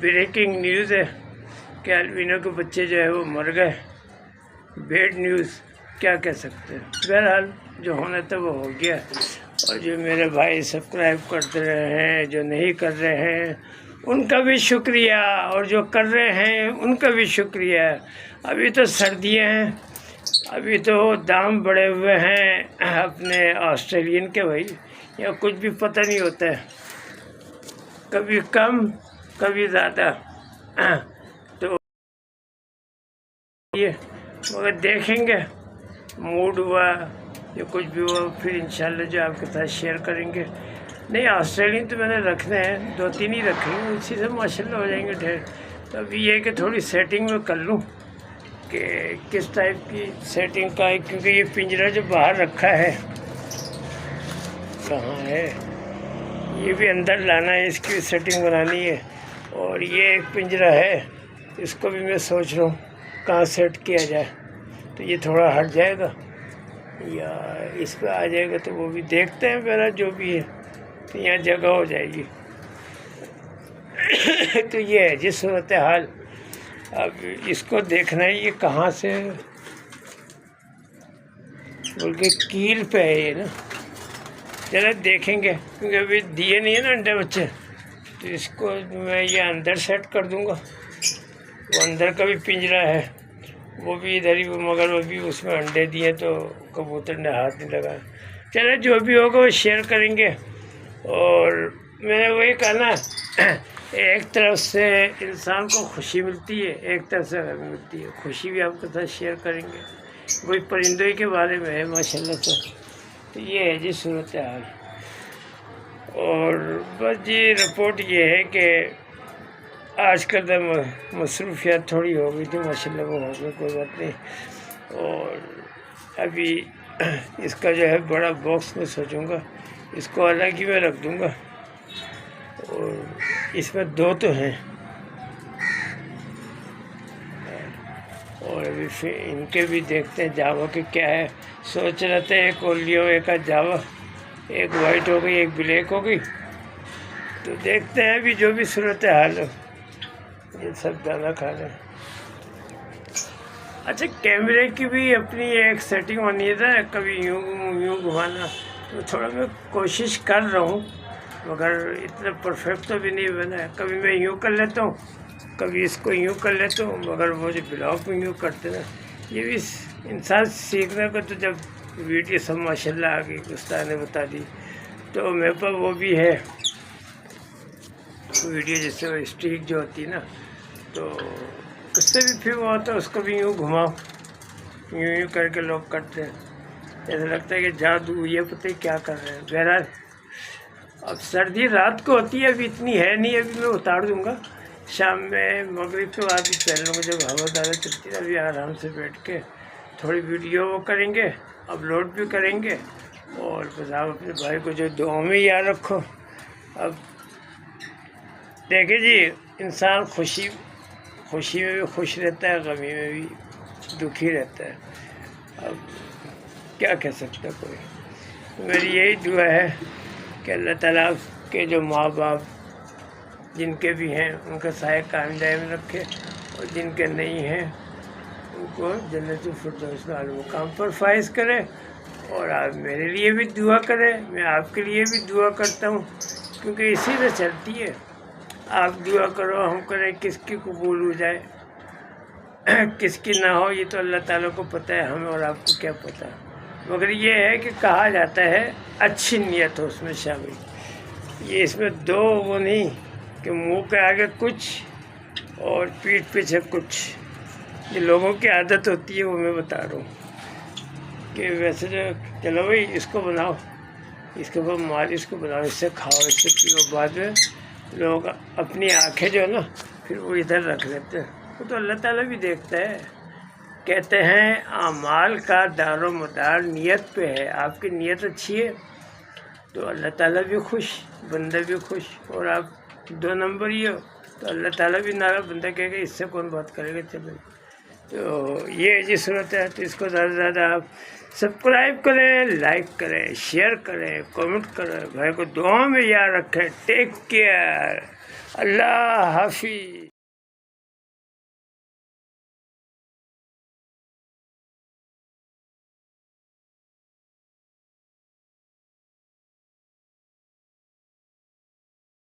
Breaking news ہے کہ البینو کے بچے جو ہے وہ مر گئے. بیڈ نیوز کیا کہہ سکتے ہیں. بہرحال جو ہونا تھا وہ ہو گیا. اور جو میرے بھائی سبسکرائب کرتے رہے ہیں، جو نہیں کر رہے ہیں ان کا بھی شکریہ، اور جو کر رہے ہیں ان کا بھی شکریہ. ابھی تو سردیاں ہیں، ابھی تو دام بڑھے ہوئے ہیں اپنے آسٹریلین کے. بھائی یا کچھ بھی پتہ نہیں ہوتا ہے، کبھی کم کبھی زیادہ. تو یہ مگر دیکھیں گے، موڈ ہوا یا کچھ بھی ہوا پھر انشاءاللہ جو آپ کے ساتھ شیئر کریں گے. نہیں آسٹریلین تو میں نے رکھنے ہیں، 2-3 ہی رکھیں گے، اسی سے ماشاءاللہ ہو جائیں گے ڈھیر. تو ابھی یہ کہ تھوڑی سیٹنگ میں کر لوں کہ کس ٹائپ کی سیٹنگ کا ہے، کیونکہ یہ پنجرا جو باہر رکھا ہے کہاں ہے، یہ بھی اندر لانا ہے، اس کی سیٹنگ بنانی ہے. اور یہ ایک پنجرا ہے، اس کو بھی میں سوچ رہا ہوں کہاں سیٹ کیا جائے. تو یہ تھوڑا ہٹ جائے گا یا اس پہ آ جائے گا، تو وہ بھی دیکھتے ہیں. میرا جو بھی ہے تو یہاں جگہ ہو جائے گی. تو یہ ہے جس صورتحال. اب اس کو دیکھنا ہے یہ کہاں سے، بلکہ کیل پہ ہے یہ نا. چلے دیکھیں گے، کیونکہ ابھی دیے نہیں ہیں نا انڈے بچے، تو اس کو میں یہ اندر سیٹ کر دوں گا. وہ اندر کا بھی پنجرا ہے، وہ بھی ادھر ہی، مگر وہ بھی اس میں انڈے دیے تو کبوتر نے ہاتھ نہیں لگایا. چلے جو بھی ہوگا وہ شیئر کریں گے. اور میں نے وہی کہا نا، ایک طرف سے انسان کو خوشی ملتی ہے، ایک طرف سے غم ملتی ہے. خوشی بھی آپ کے ساتھ شیئر کریں گے، وہی پرندوں کے بارے میں ہے ماشاءاللہ سے. تو یہ ہے جی صورتحال. اور بس جی رپورٹ یہ ہے کہ آج کل تو مصروفیات تھوڑی ہو گئی تھی، ماشاءاللہ وہ ہو گئی، کوئی بات نہیں. اور ابھی اس کا جو ہے بڑا باکس میں سوچوں گا، اس کو الگ ہی میں رکھ دوں گا. اور اس میں 2 تو ہیں، اور ابھی پھر ان کے بھی دیکھتے ہیں جاوا کے کیا ہے. سوچ رہے تھے ایک اولیو، ایک جاوا، ایک وائٹ ہو گئی، ایک بلیک ہو گئی. تو دیکھتے ہیں ابھی جو بھی صورتحال ہو. یہ سب دانا کھا رہے ہیں. اچھا کیمرے کی بھی اپنی ایک سیٹنگ ہونی ہے، کبھی یوں گھمانا. تو تھوڑا میں کوشش کر رہا ہوں، مگر اتنا پرفیکٹ تو بھی نہیں بنا ہے. کبھی میں یوں کر لیتا ہوں، کبھی اس کو یوں کر لیتا ہوں. مگر وہ جو بلاگ میں یوں کرتے نا، یہ بھی انسان سیکھنے کو. تو جب ویڈیو سب ماشاءاللہ آ گئی، استاد نے بتا دی، تو میرے پاس وہ بھی ہے ویڈیو، جس سے اسٹریک جو ہوتی ہے نا، تو اس سے بھی پھر وہ ہوتا ہے، اس کو بھی یوں گھماؤ، یوں کر کے لوگ کرتے ہیں. ایسا لگتا ہے کہ جادو، یہ پتہ کیا کر رہے ہیں. بہرحال اب سردی رات کو ہوتی ہے، ابھی اتنی ہے نہیں. ابھی میں اتار دوں گا شام میں، مغرب کے بعد بھی پہن لوں گا جب ہوا زیادہ چلتی ہے. ابھی آرام سے بیٹھ کے تھوڑی ویڈیو وہ کریں گے، اپلوڈ بھی کریں گے. اور بس آپ اپنے بھائی کو جو دعاؤں میں یاد رکھو. اب دیکھیں جی، انسان خوشی میں بھی خوش رہتا ہے، غمی میں بھی دکھی رہتا ہے. اب کیا کہہ سکتا کوئی. میری یہی دعا ہے کہ اللہ تعالیٰ کے جو ماں باپ جن کے بھی ہیں ان کا سایہ قائم دائم رکھے، اور جن کے نہیں ہیں ان کو جنت الفردوس میں اعلی مقام پر فائز کرے. اور آپ میرے لیے بھی دعا کریں، میں آپ کے لیے بھی دعا کرتا ہوں، کیونکہ اسی سے چلتی ہے. آپ دعا کرو، ہم کریں، کس کی قبول ہو جائے کس کی نہ ہو یہ تو اللہ تعالیٰ کو پتہ ہے، ہمیں اور آپ کو کیا پتہ. مگر یہ ہے کہ کہا جاتا ہے اچھی نیت ہو اس میں شامل. یہ اس میں 2 وہ نہیں کہ منہ کے آگے کچھ اور پیٹھ پیچھے کچھ. یہ لوگوں کی عادت ہوتی ہے، وہ میں بتا رہا ہوں کہ ویسے جو چلو بھائی اس کو بناؤ، اس کے اوپر مالش کو بناؤ، اس سے کھاؤ، اس سے پیو. بعد میں لوگ اپنی آنکھیں جو ہے نا پھر وہ ادھر رکھ لیتے ہیں. وہ تو اللہ تعالیٰ بھی دیکھتا ہے. کہتے ہیں اعمال کا دار و مدار نیت پہ ہے. آپ کی نیت اچھی ہے تو اللہ تعالیٰ بھی خوش، بندہ بھی خوش. اور آپ 2 نمبر ہی ہو تو اللہ تعالیٰ بھی ناراض، بندہ کہے گا اس سے کون بات کرے گا. چلو تو یہ ایسی صورت ہے، تو اس کو زیادہ سے زیادہ آپ سبسکرائب کریں، لائک کریں، شیئر کریں، کامنٹ کریں، بھائی کو دعا میں یاد رکھیں۔ ٹیک کیئر، اللہ حافظ۔